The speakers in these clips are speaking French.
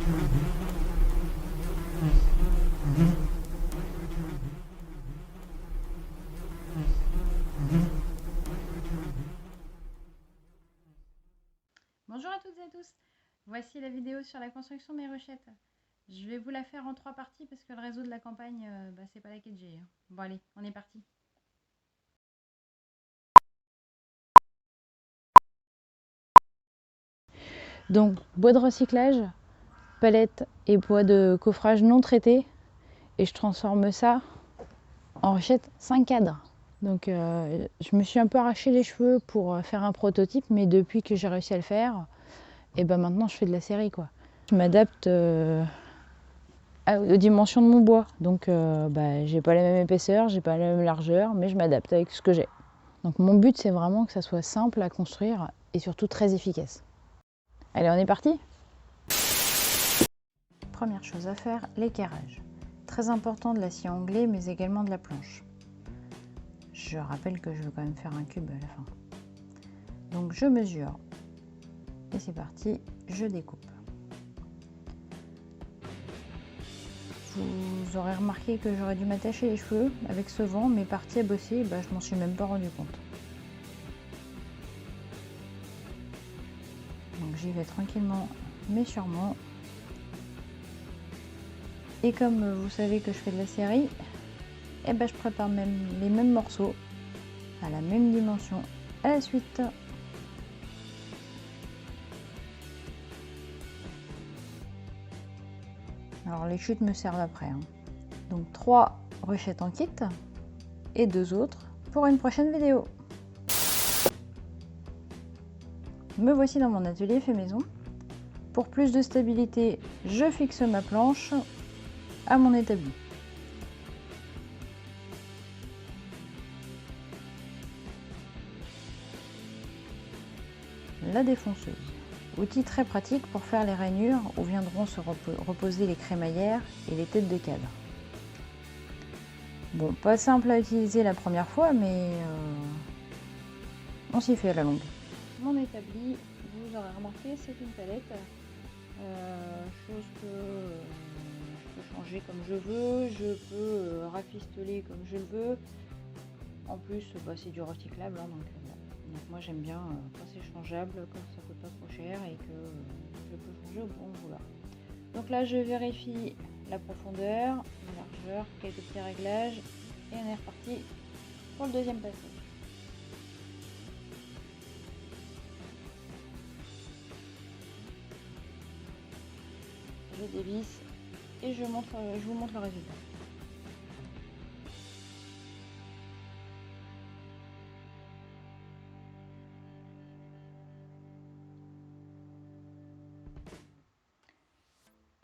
Bonjour à toutes et à tous, voici la vidéo sur la construction de mes rochettes. Je vais vous la faire en 3 parties parce que le réseau de la campagne, c'est pas la 4G. Bon allez, on est parti. Donc bois de recyclage, palettes et bois de coffrage non traités, et je transforme ça en rochettes 5 cadres. Donc je me suis un peu arraché les cheveux pour faire un prototype, mais depuis que j'ai réussi à le faire, et ben maintenant je fais de la série quoi. Je m'adapte aux dimensions de mon bois, donc j'ai pas la même épaisseur, j'ai pas la même largeur, mais je m'adapte avec ce que j'ai. Donc mon but c'est vraiment que ça soit simple à construire et surtout très efficace. Allez, on est parti. Première chose à faire, l'équerrage. Très important de l'acier anglais mais également de la planche. Je rappelle que je veux quand même faire un cube à la fin. Donc je mesure et c'est parti, je découpe. Vous aurez remarqué que j'aurais dû m'attacher les cheveux avec ce vent, mais parti à bosser, je m'en suis même pas rendu compte. Donc j'y vais tranquillement mais sûrement. Et comme vous savez que je fais de la série, je prépare même les mêmes morceaux à la même dimension à la suite. Alors les chutes me servent après. Donc 3 rochettes en kit et 2 autres pour une prochaine vidéo. Me voici dans mon atelier fait maison. Pour plus de stabilité, je fixe ma planche à mon établi. La défonceuse. Outil très pratique pour faire les rainures où viendront se reposer les crémaillères et les têtes de cadre. Bon, pas simple à utiliser la première fois, mais on s'y fait à la longue. Mon établi, vous aurez remarqué, c'est une palette. Chose que je peux changer comme je veux, je peux rafistoler comme je le veux. En plus, c'est du recyclable, donc moi j'aime bien quand c'est changeable, quand ça coûte pas trop cher et que je peux changer au bon vouloir. Donc là, je vérifie la profondeur, la largeur, quelques petits réglages et on est reparti pour le deuxième passage. Je dévisse et je vous montre le résultat.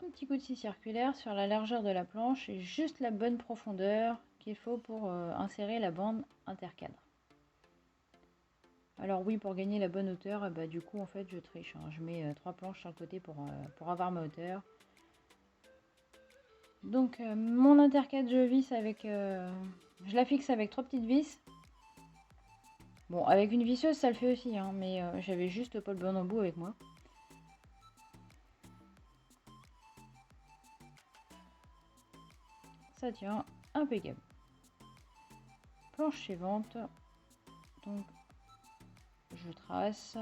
Un petit coup de scie circulaire sur la largeur de la planche et juste la bonne profondeur qu'il faut pour insérer la bande intercadre. Alors oui, pour gagner la bonne hauteur, du coup en fait je triche. Je mets 3 planches sur le côté pour avoir ma hauteur. Donc mon intercadre, je la fixe avec 3 petites vis. Bon, avec une visseuse ça le fait aussi, mais j'avais juste pas le bon embout avec moi. Ça tient impeccable. Planche suivante. Donc je trace,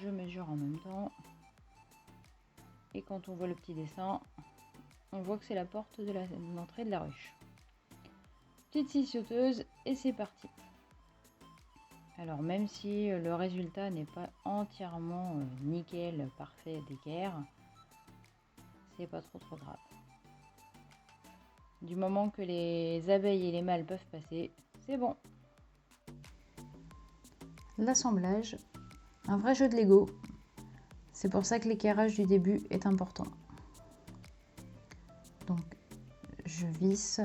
je mesure en même temps. Et quand on voit le petit dessin, on voit que c'est la porte de l'entrée de la ruche. Petite scie sauteuse et c'est parti. Alors même si le résultat n'est pas entièrement nickel, parfait d'équerre, c'est pas trop grave. Du moment que les abeilles et les mâles peuvent passer, c'est bon. L'assemblage, un vrai jeu de Lego. C'est pour ça que l'équerrage du début est important. Donc je visse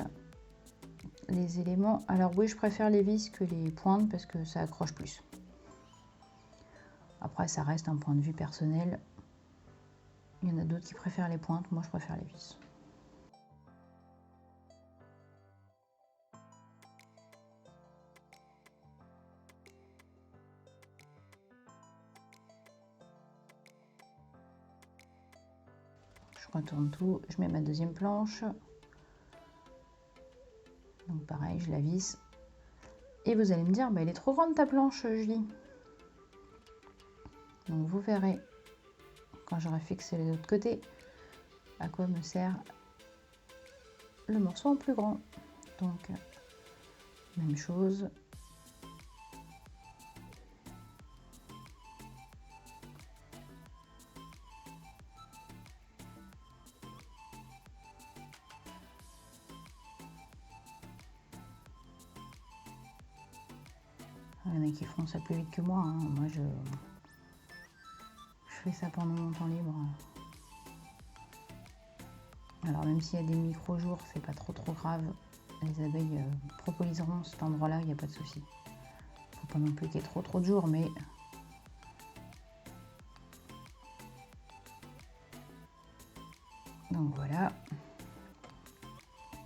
les éléments. Alors oui, je préfère les vis que les pointes parce que ça accroche plus. Après, ça reste un point de vue personnel. Il y en a d'autres qui préfèrent les pointes, moi je préfère les vis. retourne tout, je mets ma deuxième planche. Donc pareil, je la visse. Et vous allez me dire, bah, elle est trop grande ta planche, Julie. Donc vous verrez, quand j'aurai fixé les autres côtés, à quoi me sert le morceau en plus grand. Donc, même chose. Il y en a qui font ça plus vite que moi, hein. Moi, je fais ça pendant mon temps libre. Alors, même s'il y a des micro-jours, c'est pas trop grave. Les abeilles propolisseront cet endroit-là, il n'y a pas de souci. Faut pas non plus qu'il y ait trop de jours, mais donc voilà.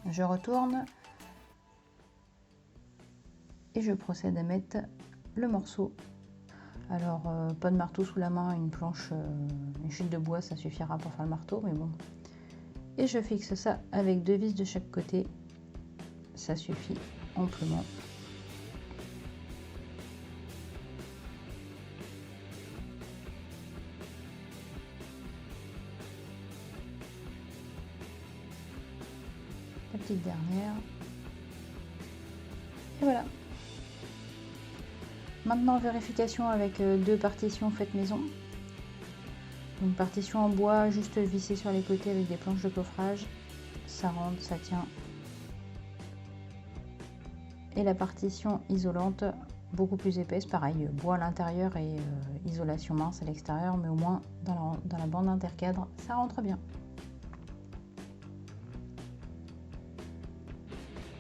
Je retourne et je procède à mettre le morceau. Alors, pas de marteau sous la main, une planche, une chute de bois, ça suffira pour faire le marteau, mais bon. Et je fixe ça avec 2 vis de chaque côté. Ça suffit amplement. La petite dernière. Et voilà. Maintenant, vérification avec 2 partitions faites maison. Une partition en bois juste vissée sur les côtés avec des planches de coffrage. Ça rentre, ça tient. Et la partition isolante, beaucoup plus épaisse, pareil, bois à l'intérieur et isolation mince à l'extérieur, mais au moins dans la bande intercadre, ça rentre bien.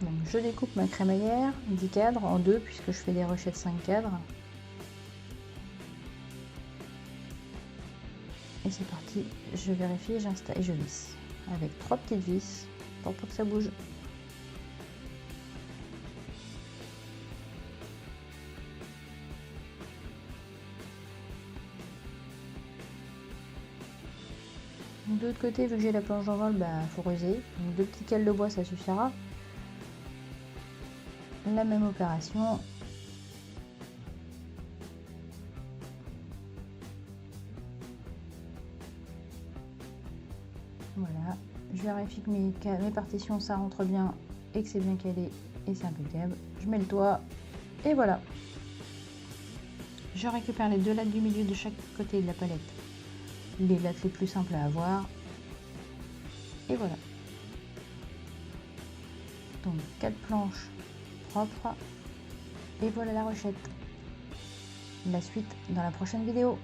Donc je découpe ma crémaillère, 10 cadres en 2 puisque je fais des ruchets de 5 cadres. Et c'est parti, je vérifie, j'installe et je visse avec 3 petites vis pour pas que ça bouge. De l'autre côté, vu que j'ai la planche d'envol, bah faut ruser. Donc 2 petits cales de bois, ça suffira. La même opération. Voilà, je vérifie que mes partitions ça rentre bien et que c'est bien calé et c'est impeccable. Je mets le toit et voilà. Je récupère les 2 lattes du milieu de chaque côté de la palette. Les lattes les plus simples à avoir. Et voilà. Donc 4 planches propres. Et voilà la ruchette. La suite dans la prochaine vidéo.